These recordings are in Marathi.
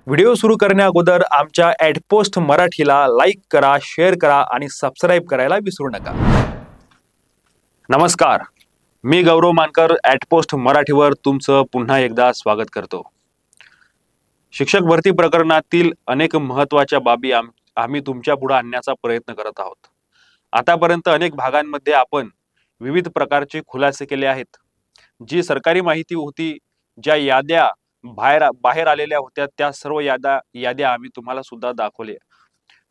व्हिडिओ सुरू करण्या अगोदर आमच्या ॲडपोस्ट मराठीला लाईक करा, शेअर करा आणि सबस्क्राईब करायला विसरू नका। नमस्कार, मी गौरव मानकर ॲडपोस्ट मराठीवर तुमचं पुन्हा एकदा स्वागत करतो। शिक्षक भरती प्रकरणातील अनेक महत्त्वाच्या बाबी आम्ही तुमच्या पुढे आणण्याचा प्रयत्न करत आहोत। आतापर्यंत अनेक भागांमध्ये आपण विविध प्रकारचे खुलासे केले आहेत। जी सरकारी माहिती होती, ज्या याद्या बाहेर आलेल्या होत्या, त्या सर्व याद्या आम्ही तुम्हाला सुद्धा दाखवले।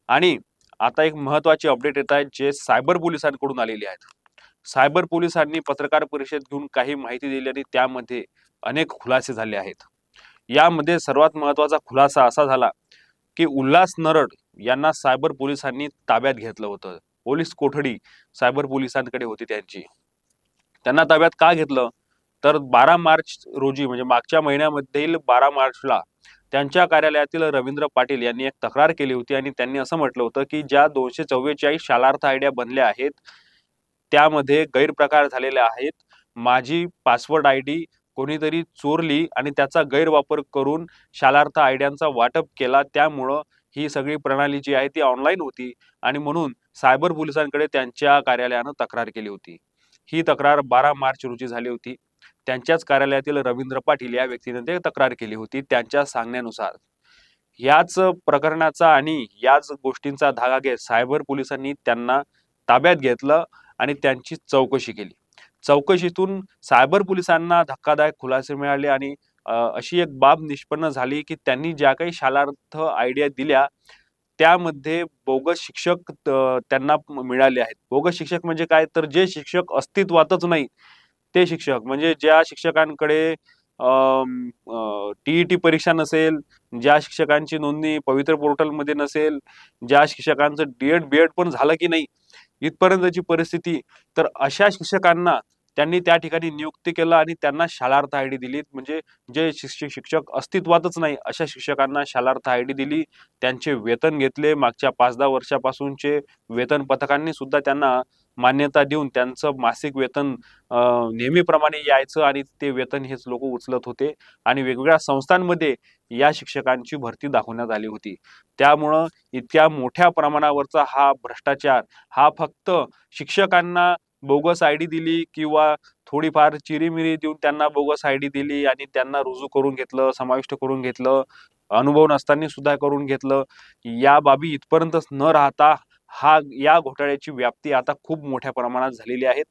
आणि आता एक महत्त्वाची अपडेट येत आहे, जे सायबर पोलिसांकडून आलेली आहेत। सायबर पोलिसांनी पत्रकार परिषद घेऊन काही माहिती दिली आणि त्यामध्ये अनेक खुलासे झाले आहेत। यामध्ये सर्वात महत्त्वाचा खुलासा असा झाला की उल्हास नरड यांना सायबर पोलिसांनी ताब्यात घेतलं होतं। पोलीस कोठडी सायबर पोलिसांकडे होती त्यांची। त्यांना ताब्यात का घेतलं तर 12 मार्च रोजी म्हणजे मागच्या महिन्यामधील 12 मार्चला त्यांच्या कार्यालयातील रवींद्र पाटील यांनी एक तक्रार केली होती आणि त्यांनी असं म्हटलं होतं की ज्या 244 शालार्थ आयडिया बनल्या आहेत त्यामध्ये गैरप्रकार झालेले आहेत। माझी पासवर्ड आयडी कोणीतरी चोरली आणि त्याचा गैरवापर करून शालार्थ आयडियांचा वाटप केला, त्यामुळे ही सगळी प्रणाली जी आहे ती ऑनलाईन होती आणि म्हणून सायबर पोलिसांकडे त्यांच्या कार्यालयाने तक्रार केली होती। ही तक्रार 12 मार्च रोजी झाली होती। त्यांच्याच कार्यालयातील रवींद्र पाटील या व्यक्तीने ते तक्रार केली होती। त्यांच्या सांगण्यानुसार याच प्रकरणाचा आणि याच गोष्टींचा धागा घेत सायबर पोलिसांनी त्यांना ताब्यात घेतलं आणि त्यांची चौकशी केली। चौकशीतून सायबर पोलिसांना धक्कादायक खुलासे मिळाले आणि अशी एक बाब निष्पन्न झाली की त्यांनी ज्या काही शालार्थ आयडिया दिल्या त्यामध्ये बोगस शिक्षक त्यांना मिळाले आहेत। बोगस शिक्षक म्हणजे काय तर जे शिक्षक अस्तित्वातच नाही ते शिक्षक, म्हणजे ज्या शिक्षकांकडे टीईटी परीक्षा नसेल, ज्या शिक्षकांची नोंदणी पवित्र पोर्टल मध्ये नसेल, ज्या शिक्षकांचं डीएड बीएड पण झालं की नाही इथपर्यंतची परिस्थिती, तर अशा शिक्षकांना त्यांनी त्या ठिकाणी नियुक्ती केलं आणि त्यांना शालार्थ आयडी दिली। म्हणजे जे शिक्षक अस्तित्वातच नाही अशा शिक्षकांना शालार्थ आयडी दिली, त्यांचे वेतन घेतले। मागच्या 5-10 वर्षापासूनचे वेतन पथकांनी सुद्धा त्यांना मान्यता देऊन त्यांचं मासिक वेतन नेहमीप्रमाणे यायचं आणि ते वेतन हेच लोक उचलत होते आणि वेगवेगळ्या संस्थांमध्ये या शिक्षकांची भरती दाखवण्यात आली होती। त्यामुळे इतक्या मोठ्या प्रमाणावरचा हा भ्रष्टाचार हा फक्त शिक्षकांना बोगस आयडी दिली किंवा थोडीफार चिरीमिरी देऊन त्यांना बोगस आयडी दिली आणि त्यांना रुजू करून घेतलं, समाविष्ट करून घेतलं, अनुभव नसताना सुद्धा करून घेतलं, या बाबी इथपर्यंतच न राहता या घोटाळ्याची व्याप्ती आता खूप मोठ्या प्रमाणात झालेली आहे।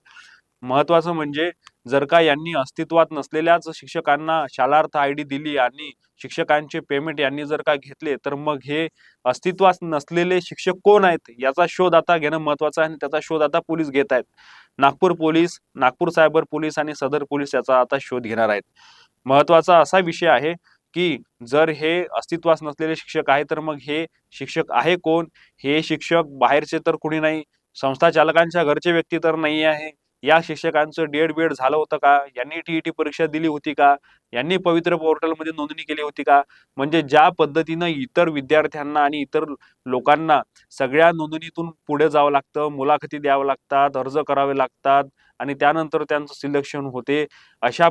महत्त्वाचं म्हणजे जर का यांनी अस्तित्वात नसलेल्याच शिक्षकांना शालार्थ आयडी दिली आणि शिक्षकांचे पेमेंट यांनी जर का घेतले, तर मग हे अस्तित्वात नसलेले शिक्षक कोण आहेत याचा शोध आता घेणं महत्त्वाचं आहे आणि त्याचा शोध आता पोलीस घेत आहेत। Nagpur police, Nagpur cyber police आणि सदर पोलीस याचा आता शोध घेणार आहेत। महत्त्वाचा असा विषय आहे की जर हे अस्तित्वात नसलेले शिक्षक आहे तर मग हे शिक्षक आहे कोण? हे शिक्षक बाहेरचे तर कोणी नाही, संस्था चालकांच्या घरचे व्यक्ती तर नाही आहे। या शिक्षकांचं डीएड बीएड झालं होतं का? यांनी टीईटी परीक्षा दिली होती का? यांनी पवित्र पोर्टलमध्ये नोंदणी केली होती का? म्हणजे ज्या पद्धतीनं इतर विद्यार्थ्यांना आणि इतर लोकांना सगळ्या नोंदणीतून पुढे जावं लागतं, मुलाखती द्यावं लागतात, अर्ज करावे लागतात आणि त्यानंतर त्यांचं सिलेक्शन होते, अशा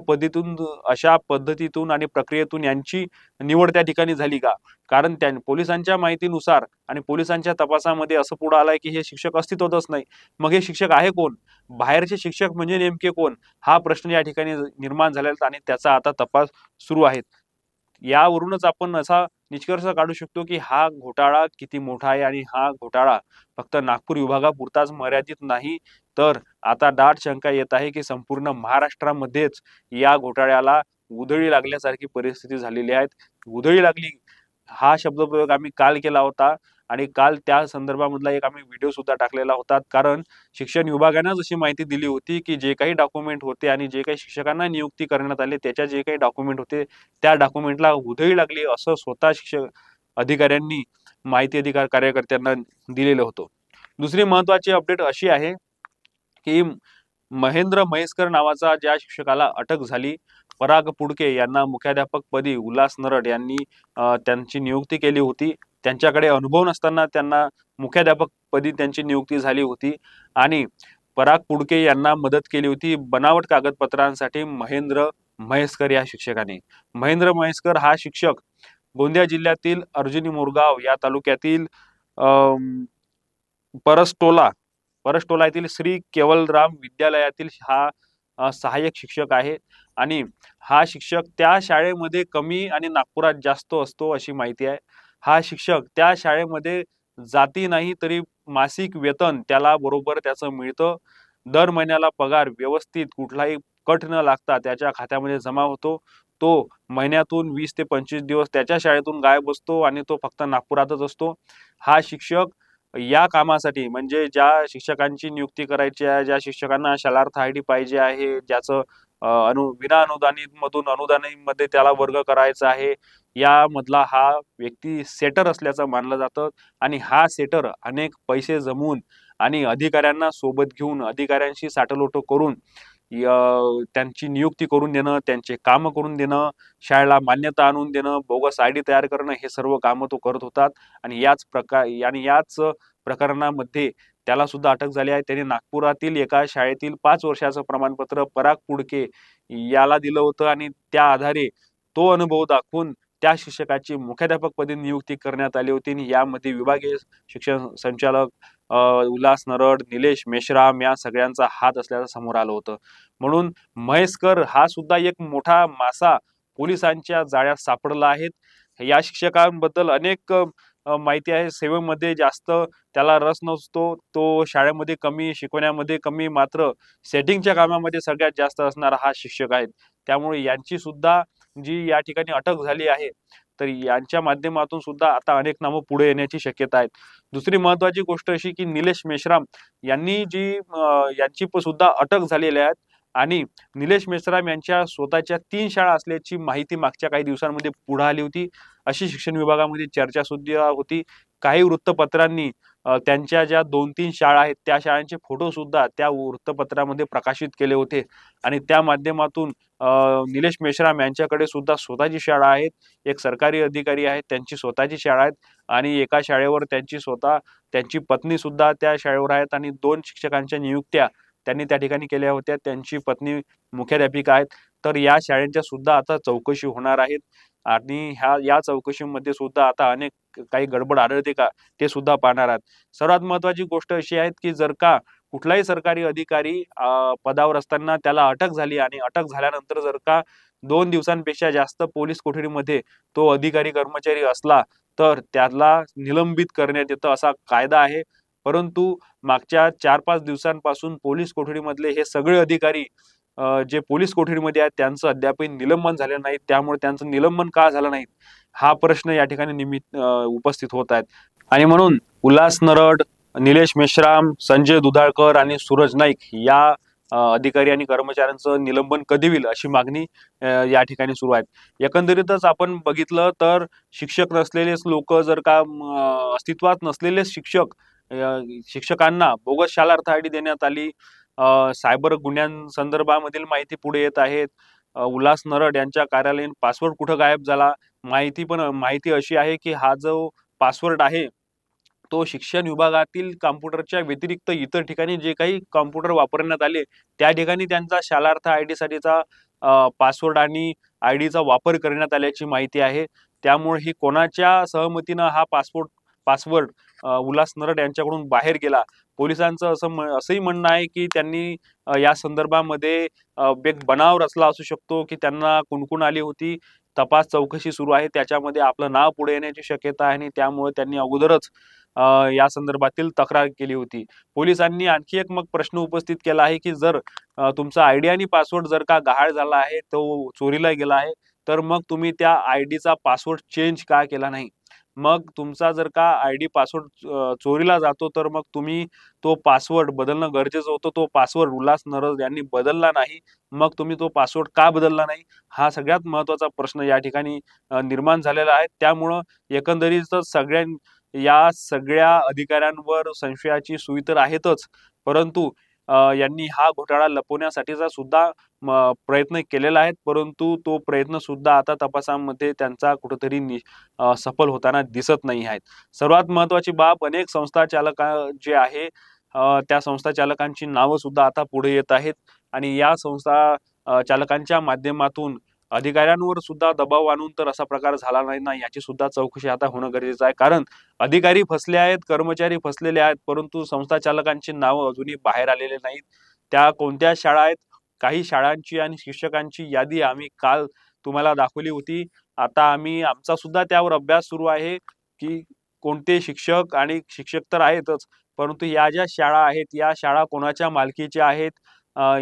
पद्धतीतून आणि प्रक्रियेतून यांची निवड त्या ठिकाणी झाली का? कारण पोलिसांच्या माहितीनुसार आणि पोलिसांच्या तपासामध्ये असं पुढे आलंय की हे शिक्षक अस्तित्वातच नाही। मग हे शिक्षक आहे कोण? बाहेरचे शिक्षक म्हणजे नेमके कोण? हा प्रश्न या ठिकाणी निर्माण झालेला आणि त्याचा आता तपास सुरू आहे। यावरूनच आपण असा निष्कर्ष काढू शकतो की हा घोटाळा किती मोठा आहे आणि हा घोटाळा फक्त नागपूर विभागापुरताच मर्यादित नाही, तर आता दाट शंका येत आहे की संपूर्ण महाराष्ट्रामध्येच या घोटाळ्याला उधळी लागल्यासारखी परिस्थिती झालेली आहे। उधळी लागली हा शब्दप्रयोग आम्ही काल केला होता आणि काल त्या संदर्भामधला एक आम्ही व्हिडिओ सुद्धा टाकलेला होता। कारण शिक्षण विभागाने जशी माहिती दिली होती की जे काही डॉक्युमेंट होते आणि जे काही शिक्षकांना नियुक्ती करण्यात आली त्याच्या जे काही डॉक्युमेंट होते त्या डॉक्युमेंटला उधळी लागली असं स्वतः शिक्षक अधिकाऱ्यांनी माहिती अधिकार कार्यकर्त्यांना दिलेलं होतं। दुसरी महत्त्वाची अपडेट अशी आहे की महेंद्र म्हैसकर नावाचा ज्या शिक्षकाला अटक झाली, पराग पुडके यांना मुख्याध्यापक पदी उल्हास नरड यांनी त्यांची नियुक्ती केली होती। त्यांच्याकडे अनुभव नसताना त्यांना मुख्याध्यापक पदी त्यांची नियुक्ती झाली होती आणि पराग पुडके यांना मदत केली होती बनावट कागदपत्रांसाठी महेंद्र म्हैसकर या शिक्षकाने। महेंद्र म्हैसकर हा शिक्षक गोंदिया जिल्ह्यातील अर्जुनी मोरगाव या तालुक्यातील अं, परसटोला परसटोला येथील श्री केवलराम विद्यालयातील हा सहाय्यक शिक्षक आहे आणि हा शिक्षक त्या शाळेमध्ये कमी आणि नागपुरात जास्त असतो अशी माहिती आहे. हा शिक्षक त्या शाळेमध्ये जाती नाही तरी मासिक वेतन त्याला बरोबर त्याचं मिळतं. दर महिन्याला पगार व्यवस्थित कुठलाही कट न लागता त्याच्या खात्यामध्ये जमा होतो. तो महिन्यातून 20 ते 25 दिवस त्याच्या शाळेतून गायब असतो आणि तो फक्त नागपुरातच असतो. हा शिक्षक या कामासाठी म्हणजे ज्या शिक्षकांची नियुक्ती करायची आहे, ज्या शिक्षकांना शालार्थ आयडी पाहिजे आहे, ज्याचं विना अनुदानित मधून अनुदानित त्याला वर्ग करायचा आहे, यामधला हा व्यक्ती सेटर असल्याचं मानलं जातं आणि हा सेटर अनेक पैसे जमवून आणि अधिकाऱ्यांना सोबत घेऊन अधिकाऱ्यांशी साटलोट करून त्यांची नियुक्ती करून देणं, त्यांचे कामं करून देणं, शाळेला मान्यता आणून देणं, बोगस आयडी तयार करणं हे सर्व कामं तो करत होतात आणि याच प्रकरणामध्ये त्याला सुद्धा अटक झाली आहे. त्याने नागपुरातील एका शाळेतील 5 वर्षाचं प्रमाणपत्र पराग पुडके याला दिलं होतं आणि त्या आधारे तो अनुभव दाखवून त्या शिक्षकाची मुख्याध्यापकपदी नियुक्ती करण्यात आली होती आणि यामध्ये विभागीय शिक्षण संचालक उल्हास नरड, निलेश मेश्राम या सगळ्यांचा हात असल्याचं समोर आलं होतं. म्हणून म्हैसकर हा सुद्धा एक मोठा मासा पोलिसांच्या जाळ्यात सापडला आहे. या शिक्षकांबद्दल अनेक माहिती आहे. सेवेमध्ये जास्त त्याला रस नसतो. तो शाळेमध्ये कमी, शिकवण्यामध्ये कमी, मात्र सेटिंगच्या कामामध्ये सगळ्यात जास्त असणारा हा शिक्षक आहे. त्यामुळे यांची सुद्धा जी या ठिकाणी अटक झाली आहे, तर यांच्या माध्यमातून सुद्धा आता अनेक नावं पुढे येण्याची शक्यता आहे. दुसरी महत्वाची गोष्ट अशी की निलेश मेश्राम यांनी यांची सुद्धा अटक झालेली आहे आणि निलेश मेश्राम यांच्या स्वतःच्या 3 शाळा असल्याची माहिती मागच्या काही दिवसांमध्ये पुढे आली होती. अशी शिक्षण विभागामध्ये चर्चा सुद्धा होती. काही वृत्तपत्रांनी त्यांच्या ज्या 2-3 शाळा आहेत त्या शाळांचे फोटो सुद्धा त्या वृत्तपत्रामध्ये प्रकाशित केले होते आणि त्या माध्यमातून निलेश मेश्राम यांच्याकडे सुद्धा स्वतःची शाळा आहेत. एक सरकारी अधिकारी आहेत, त्यांची स्वतःची शाळा आहेत आणि एका शाळेवर त्यांची पत्नी सुद्धा त्या शाळेवर आहेत आणि 2 शिक्षकांच्या नियुक्त्या त्यांनी त्या ठिकाणी केल्या होत्या. त्यांची पत्नी मुख्याध्यापिका आहेत. तर या शाळेंच्या सुद्धा आता चौकशी होणार आहेत आणि या चौकशीमध्ये सुद्धा आता अनेक काही गडबड आढळते का ते सुद्धा पाहणार आहात. सर्वात महत्वाची गोष्ट अशी आहे की जर का कुठलाही सरकारी अधिकारी पदावर असताना त्याला अटक झाली आणि अटक झाल्यानंतर जर का 2 दिवसांपेक्षा जास्त पोलीस कोठडीमध्ये तो अधिकारी कर्मचारी असला तर त्याला निलंबित करण्यात येतं असा कायदा आहे. परंतु मागच्या 4-5 दिवसांपासून पोलीस कोठडीमधले हे सगळे अधिकारी जे पोलीस कोठडीमध्ये आहेत त्यांचं अद्यापही निलंबन झालेलं नाही. त्यामुळे त्यांचं निलंबन का झालं नाही हा प्रश्न या ठिकाणी उपस्थित होत आहेत आणि म्हणून उल्हास नरड, निलेश मेश्राम, संजय दुधाळकर आणि सूरज नाईक या अधिकारी आणि कर्मचाऱ्यांचं निलंबन कधी होईल अशी मागणी या ठिकाणी सुरू आहे. एकंदरीतच आपण बघितलं तर शिक्षक नसलेलेच लोक जर का अस्तित्वात नसलेले शिक्षकांना बोगस शालार्थ आयडी देण्यात आली. सायबर गुन्ह्यांसंदर्भामधील माहिती पुढे येत आहेत. उल्हास नरड यांच्या कार्यालयीन पासवर्ड कुठं गायब झाला. माहिती अशी आहे की हा जो पासवर्ड आहे तो शिक्षण विभागातील कॉम्प्युटरच्या व्यतिरिक्त इतर ठिकाणी जे काही कॉम्प्युटर वापरण्यात आले त्या ठिकाणी त्यांचा शालार्थ आयडी साठीचा पासवर्ड आणि आयडीचा वापर करण्यात आल्याची माहिती आहे. त्यामुळे ही कोणाच्या सहमतीनं हा पासवर्ड उल्हास नरड यांच्याकडून बाहेर गेला. पोलिसांचं असंही म्हणणं आहे की त्यांनी या संदर्भामध्ये एक बनाव रचला असू शकतो की त्यांना कुणकुण आली होती. तपास चौकशी सुरू आहे. त्याच्यामध्ये आपलं नाव पुढे येण्याची शक्यता आहे आणि त्यामुळे त्यांनी अगोदरच या संदर्भातील तक्रार केली होती. पोलिसांनी आणखी एक मग प्रश्न उपस्थित केला आहे की जर तुमचा आयडी आणि पासवर्ड जर का गहाळ झाला आहे, तो चोरीला गेला आहे, तर मग तुम्ही त्या आयडीचा पासवर्ड चेंज का केला नाही? मग तुमचा जर का आयडी पासवर्ड चोरीला जातो तर मग तुम्ही तो पासवर्ड बदलणं गरजेचं होतं. तो पासवर्ड उल्हास नरद यांनी बदलला नाही. मग तुम्ही तो पासवर्ड का बदलला नाही? हा सगळ्यात महत्त्वाचा प्रश्न या ठिकाणी निर्माण झालेला आहे. त्यामुळं एकंदरीतच या सगळ्या अधिकाऱ्यांवर संशयाची सुई तर आहेतच, परंतु यांनी हा घोटाळा लपवण्यासाठीचा सुद्धा प्रयत्न केलेला आहे. परंतु तो प्रयत्न सुद्धा आता तपासामध्ये त्यांचा कुठेतरी सफल होताना दिसत नाही आहेत. सर्वात महत्त्वाची बाब अनेक संस्था चालक जे आहे त्या संस्था चालकांची नावं सुद्धा आता पुढे येत आहेत आणि या संस्था चालकांच्या माध्यमातून अधिकाऱ्यांवर सुद्धा दबाव आणून तर असा प्रकार झाला नाही ना, याची सुद्धा चौकशी आता होणं गरजेचं आहे. कारण अधिकारी फसले आहेत, कर्मचारी फसलेले आहेत, परंतु संस्था चालकांची नावं अजूनही बाहेर आलेले नाहीत. त्या कोणत्या शाळा आहेत, काही शाळांची आणि शिक्षकांची यादी आम्ही काल तुम्हाला दाखवली होती. आता आमचा सुद्धा त्यावर अभ्यास सुरू आहे, की कोणते शिक्षक, आणि शिक्षक तर आहेतच, परंतु या ज्या शाळा आहेत, या शाळा कोणाच्या मालकीच्या आहेत,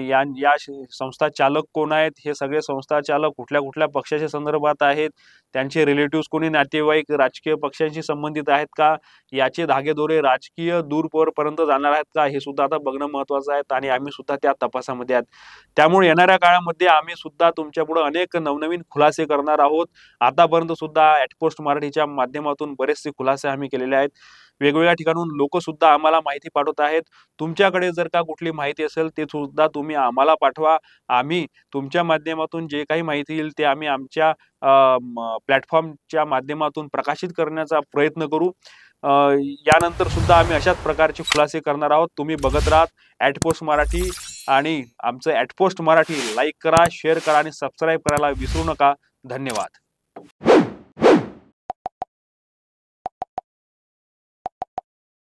या या संस्था चालक कोण आहेत, हे सगळे संस्था चालक कुठल्या कुठल्या पक्षाच्या संदर्भात आहेत, त्यांचे रिलेटिव्ह कोणी नातेवाईक राजकीय पक्षांशी संबंधित आहेत का, याचे धागेदोरे राजकीय दूरपर्यंत जाणार आहेत का, हे सुद्धा आता बघणं महत्वाचं आहे. आणि आम्ही सुद्धा त्या तपासामध्ये आहेत. त्यामुळे येणाऱ्या काळामध्ये आम्ही सुद्धा तुमच्या पुढे अनेक नवनवीन खुलासे करणार आहोत. आतापर्यंत सुद्धा @पोस्ट मराठीच्या माध्यमातून बरेचसे खुलासे आम्ही केलेले आहेत. वेगवेगळ्या ठिकाणून लोक सुद्धा आम्हाला माहिती पाठवत आहेत. तुमच्याकडे जर का कुठली माहिती असेल ते सुद्धा तुम्ही आम्हाला पाठवा. आम्ही तुमच्या माध्यमातून जे काही माहिती येईल ते आम्ही आमच्या प्लॅटफॉर्मच्या माध्यमातून प्रकाशित करण्याचा प्रयत्न करू. यानंतर सुद्धा आम्ही अशाच प्रकारचे खुलासे करणार आहोत. तुम्ही बघत राहा @पोस्ट मराठी, आणि आमचं @पोस्ट मराठी लाईक करा, शेअर करा आणि सबस्क्राईब करायला विसरू नका. धन्यवाद.